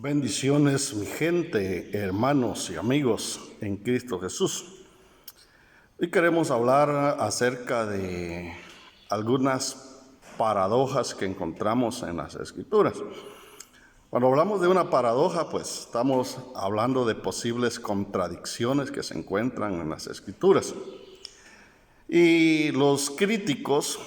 Bendiciones, mi gente, hermanos y amigos en Cristo Jesús. Hoy queremos hablar acerca de algunas paradojas que encontramos en las Escrituras. Cuando hablamos de una paradoja, pues estamos hablando de posibles contradicciones que se encuentran en las Escrituras. Y los críticos,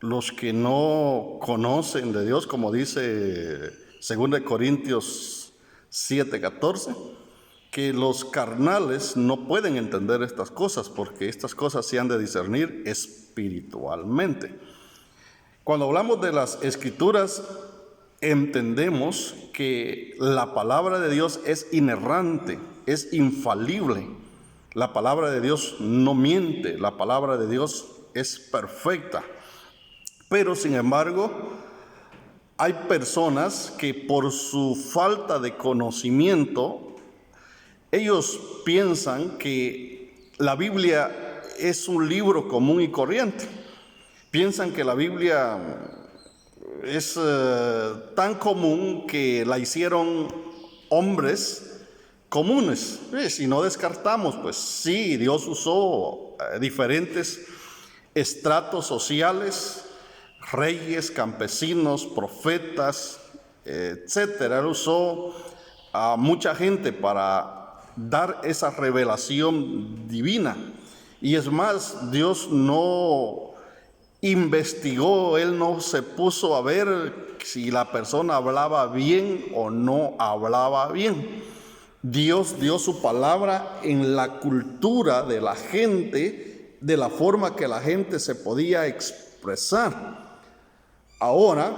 los que no conocen de Dios, como dice 2 Corintios 7:14, que los carnales no pueden entender estas cosas porque estas cosas se han de discernir espiritualmente. Cuando hablamos de las Escrituras, entendemos que la palabra de Dios es inerrante, es infalible. La palabra de Dios no miente, la palabra de Dios es perfecta. Pero sin embargo, hay personas que por su falta de conocimiento, ellos piensan que la Biblia es un libro común y corriente. Piensan que la Biblia es tan común que la hicieron hombres comunes. Si no descartamos, pues sí, Dios usó diferentes estratos sociales, reyes, campesinos, profetas, etcétera. Él usó a mucha gente para dar esa revelación divina. Y es más, Dios no investigó, Él no se puso a ver si la persona hablaba bien o no hablaba bien. Dios dio su palabra en la cultura de la gente, de la forma que la gente se podía expresar. Ahora,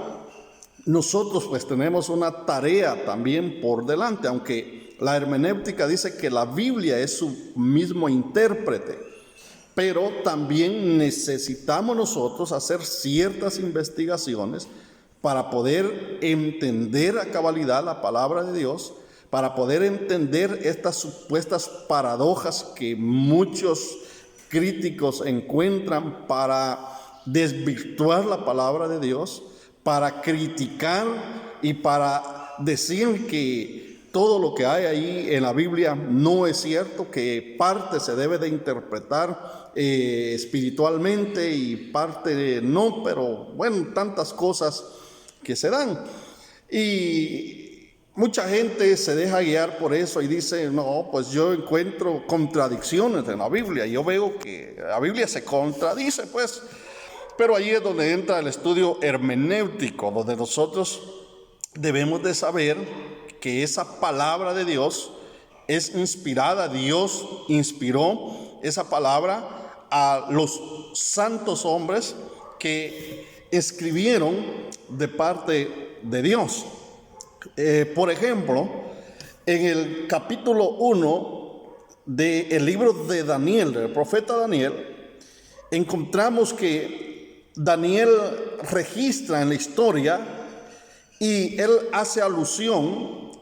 nosotros pues tenemos una tarea también por delante, aunque la hermenéutica dice que la Biblia es su mismo intérprete, pero también necesitamos nosotros hacer ciertas investigaciones para poder entender a cabalidad la palabra de Dios, para poder entender estas supuestas paradojas que muchos críticos encuentran para desvirtuar la palabra de Dios, para criticar y para decir que todo lo que hay ahí en la Biblia no es cierto, que parte se debe de interpretar espiritualmente y parte no, pero bueno, tantas cosas que se dan. Y mucha gente se deja guiar por eso y dice, no, pues yo encuentro contradicciones en la Biblia. Yo veo que la Biblia se contradice, pues. Pero ahí es donde entra el estudio hermenéutico, donde nosotros debemos de saber que esa palabra de Dios es inspirada. Dios inspiró esa palabra a los santos hombres que escribieron de parte de Dios. Por ejemplo, en el capítulo 1 del libro de Daniel, del profeta Daniel, encontramos que Daniel registra en la historia y él hace alusión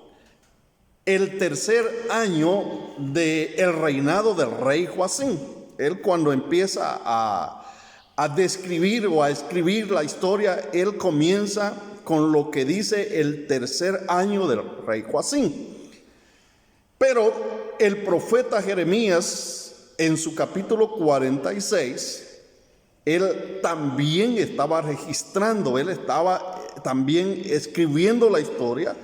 el tercer año del reinado del rey Joacim. Él cuando empieza a describir o a escribir la historia, él comienza con lo que dice el tercer año del rey Joacim. Pero el profeta Jeremías, en su capítulo 46, él también estaba registrando, él estaba también escribiendo la historia.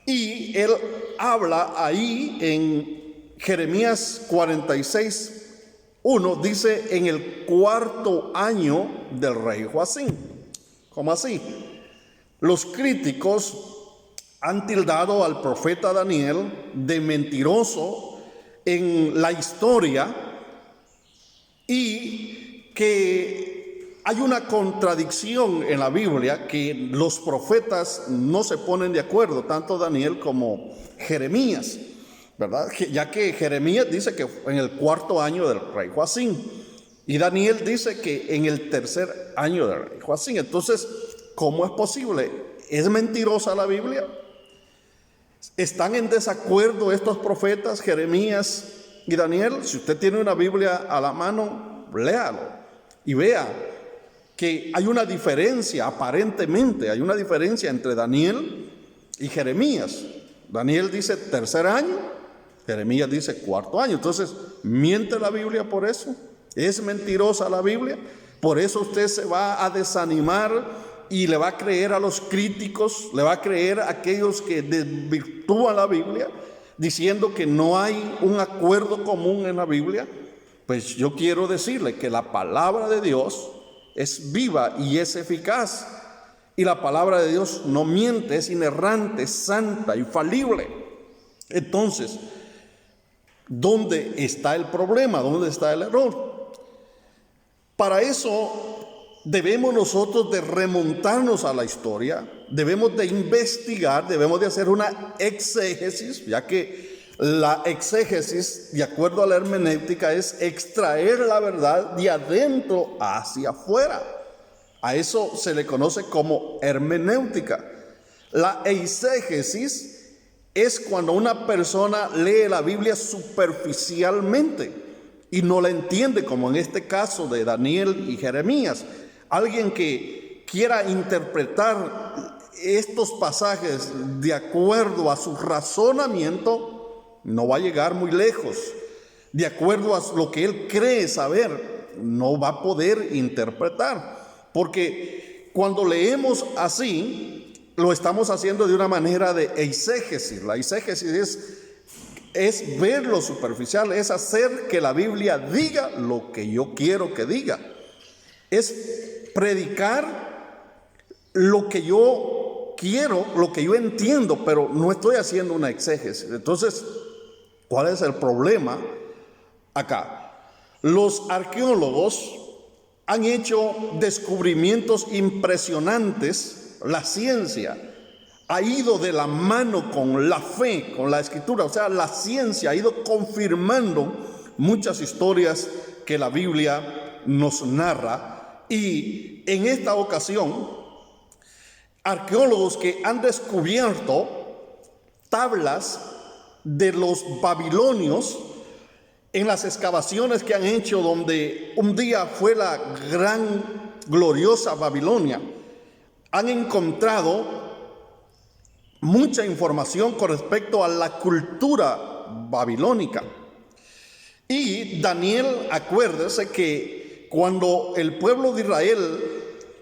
Y él habla ahí en Jeremías 46:1, dice, en el cuarto año del rey Joacim. ¿Cómo así? Los críticos han tildado al profeta Daniel de mentiroso en la historia y que hay una contradicción en la Biblia, que los profetas no se ponen de acuerdo, tanto Daniel como Jeremías, ¿verdad? Ya que Jeremías dice que en el cuarto año del rey Joacim y Daniel dice que en el tercer año del rey Joacim. Entonces, ¿cómo es posible? ¿Es mentirosa la Biblia? ¿Están en desacuerdo estos profetas, Jeremías y Daniel? Si usted tiene una Biblia a la mano, léalo y vea que hay una diferencia, aparentemente hay una diferencia entre Daniel y Jeremías. Daniel dice tercer año, Jeremías dice cuarto año. Entonces, ¿miente la Biblia por eso? ¿Es mentirosa la Biblia? Por eso usted se va a desanimar y le va a creer a los críticos, le va a creer a aquellos que desvirtúan la Biblia, diciendo que no hay un acuerdo común en la Biblia. Pues yo quiero decirle que la palabra de Dios es viva y es eficaz. Y la palabra de Dios no miente, es inerrante, es santa, infalible. Entonces, ¿dónde está el problema? ¿Dónde está el error? Para eso debemos nosotros de remontarnos a la historia, debemos de investigar, debemos de hacer una exégesis, ya que la exégesis, de acuerdo a la hermenéutica, es extraer la verdad de adentro hacia afuera. A eso se le conoce como hermenéutica. La eisegesis es cuando una persona lee la Biblia superficialmente y no la entiende, como en este caso de Daniel y Jeremías. Alguien que quiera interpretar estos pasajes de acuerdo a su razonamiento no va a llegar muy lejos. De acuerdo a lo que él cree saber, no va a poder interpretar. Porque cuando leemos así, lo estamos haciendo de una manera de eisegesis. La eisegesis es ver lo superficial, es hacer que la Biblia diga lo que yo quiero que diga. Es predicar lo que yo quiero, lo que yo entiendo, pero no estoy haciendo una exégesis. Entonces, ¿cuál es el problema acá? Los arqueólogos han hecho descubrimientos impresionantes. La ciencia ha ido de la mano con la fe, con la escritura. O sea, la ciencia ha ido confirmando muchas historias que la Biblia nos narra. Y en esta ocasión, arqueólogos que han descubierto tablas de los babilonios en las excavaciones que han hecho, donde un día fue la gran, gloriosa Babilonia, han encontrado mucha información con respecto a la cultura babilónica. Y Daniel, acuérdese que cuando el pueblo de Israel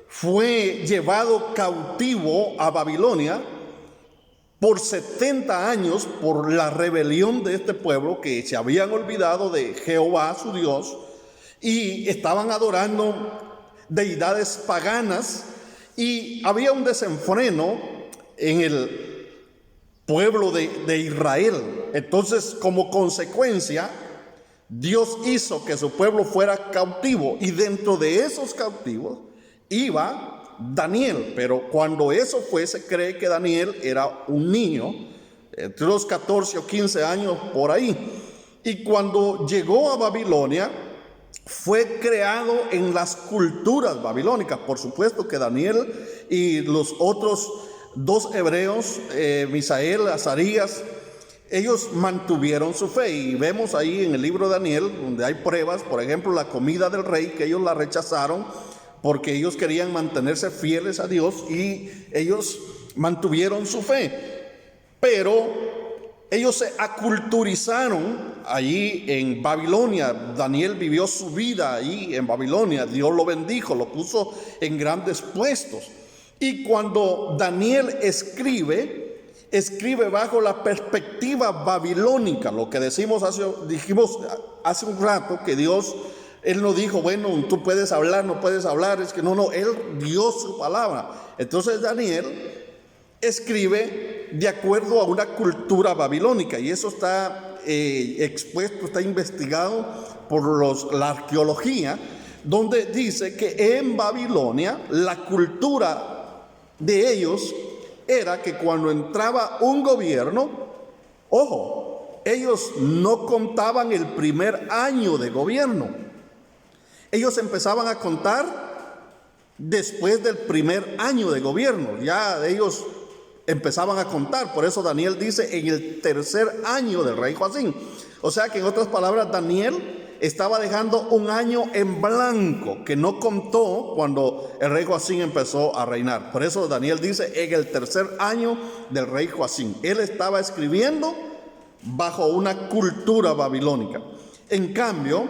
fue llevado cautivo a Babilonia, por 70 años, por la rebelión de este pueblo que se habían olvidado de Jehová, su Dios, y estaban adorando deidades paganas, y había un desenfreno en el pueblo de Israel. Entonces, como consecuencia, Dios hizo que su pueblo fuera cautivo, y dentro de esos cautivos iba Daniel. Pero cuando eso fue, se cree que Daniel era un niño, entre los 14 o 15 años por ahí. Y cuando llegó a Babilonia, fue creado en las culturas babilónicas. Por supuesto que Daniel y los otros dos hebreos, Misael, Azarías, ellos mantuvieron su fe. Y vemos ahí en el libro de Daniel, donde hay pruebas, por ejemplo, la comida del rey, que ellos la rechazaron porque ellos querían mantenerse fieles a Dios, y ellos mantuvieron su fe. Pero ellos se aculturizaron allí en Babilonia. Daniel vivió su vida ahí en Babilonia. Dios lo bendijo, lo puso en grandes puestos. Y cuando Daniel escribe bajo la perspectiva babilónica. Lo que dijimos hace un rato, que Dios, Él no dijo, bueno, tú puedes hablar, no puedes hablar. Es que no, Él dio su palabra. Entonces Daniel escribe de acuerdo a una cultura babilónica, y eso está expuesto, está investigado por la arqueología, donde dice que en Babilonia la cultura de ellos era que cuando entraba un gobierno, ojo, ellos no contaban el primer año de gobierno. Ellos empezaban a contar después del primer año de gobierno. Ya ellos empezaban a contar. Por eso Daniel dice en el tercer año del rey Joacim. O sea que en otras palabras, Daniel estaba dejando un año en blanco que no contó cuando el rey Joacim empezó a reinar. Por eso Daniel dice, en el tercer año del rey Joacim. Él estaba escribiendo bajo una cultura babilónica. En cambio,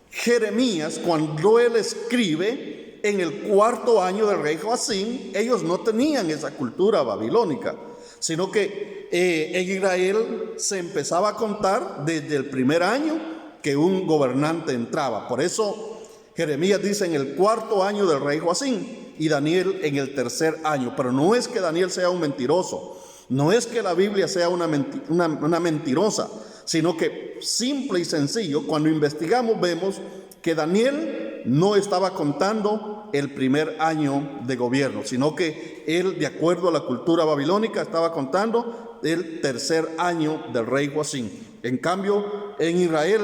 Jeremías, cuando él escribe en el cuarto año del rey Joacim, ellos no tenían esa cultura babilónica, sino que en Israel se empezaba a contar desde el primer año que un gobernante entraba. Por eso Jeremías dice en el cuarto año del rey Joacim y Daniel en el tercer año. Pero no es que Daniel sea un mentiroso, no es que la Biblia sea una mentirosa, sino que simple y sencillo, cuando investigamos vemos que Daniel no estaba contando el primer año de gobierno, sino que él, de acuerdo a la cultura babilónica, estaba contando el tercer año del rey Joacim. En cambio, en Israel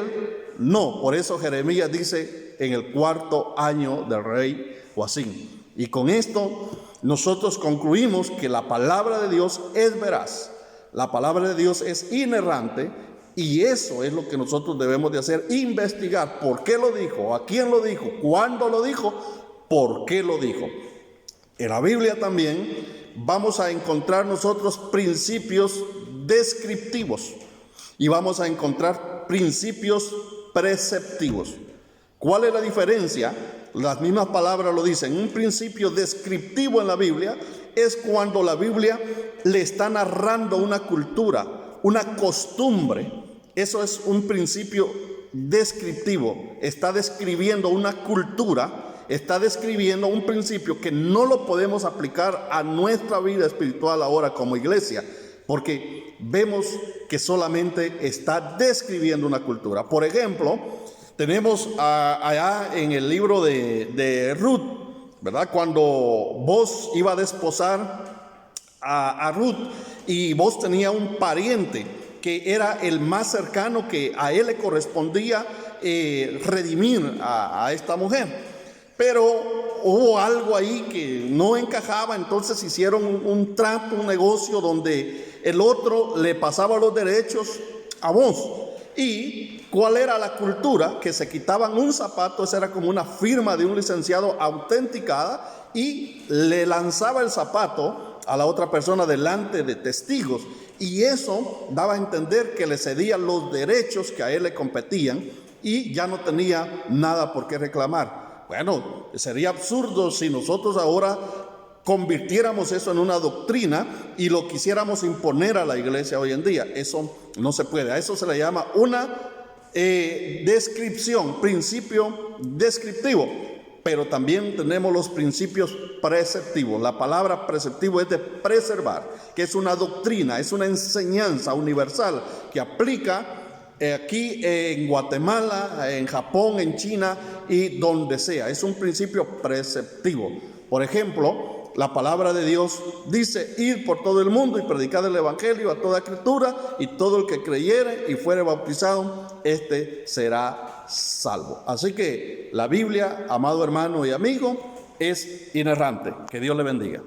no. Por eso Jeremías dice en el cuarto año del rey Joacim. Y con esto nosotros concluimos que la palabra de Dios es veraz, la palabra de Dios es inerrante, y eso es lo que nosotros debemos de hacer: investigar por qué lo dijo, a quién lo dijo, cuándo lo dijo, por qué lo dijo. En la Biblia también vamos a encontrar nosotros principios descriptivos y vamos a encontrar principios preceptivos. ¿Cuál es la diferencia? Las mismas palabras lo dicen. Un principio descriptivo en la Biblia es cuando la Biblia le está narrando una cultura, una costumbre. Eso es un principio descriptivo. Está describiendo una cultura, está describiendo un principio que no lo podemos aplicar a nuestra vida espiritual ahora como iglesia, porque vemos que solamente está describiendo una cultura. Por ejemplo, tenemos allá en el libro de Ruth, ¿verdad? Cuando Boaz iba a desposar a Ruth, y Boaz tenía un pariente que era el más cercano, que a él le correspondía redimir a esta mujer. Pero hubo algo ahí que no encajaba, entonces hicieron un trato, un negocio donde el otro le pasaba los derechos a Boaz. ¿Y cuál era la cultura? Que se quitaban un zapato, esa era como una firma de un licenciado autenticada, y le lanzaba el zapato a la otra persona delante de testigos, y eso daba a entender que le cedía los derechos que a él le competían y ya no tenía nada por qué reclamar. Bueno, sería absurdo si nosotros ahora convirtiéramos eso en una doctrina y lo quisiéramos imponer a la iglesia hoy en día. Eso no se puede. A eso se le llama una descripción, principio descriptivo. Pero también tenemos los principios preceptivos. La palabra preceptivo es de preservar, que es una doctrina, es una enseñanza universal que aplica aquí en Guatemala, en Japón, en China y donde sea. Es un principio preceptivo. Por ejemplo, la palabra de Dios dice: ir por todo el mundo y predicar el evangelio a toda criatura, y todo el que creyere y fuere bautizado, este será salvo. Así que la Biblia, amado hermano y amigo, es inerrante. Que Dios le bendiga.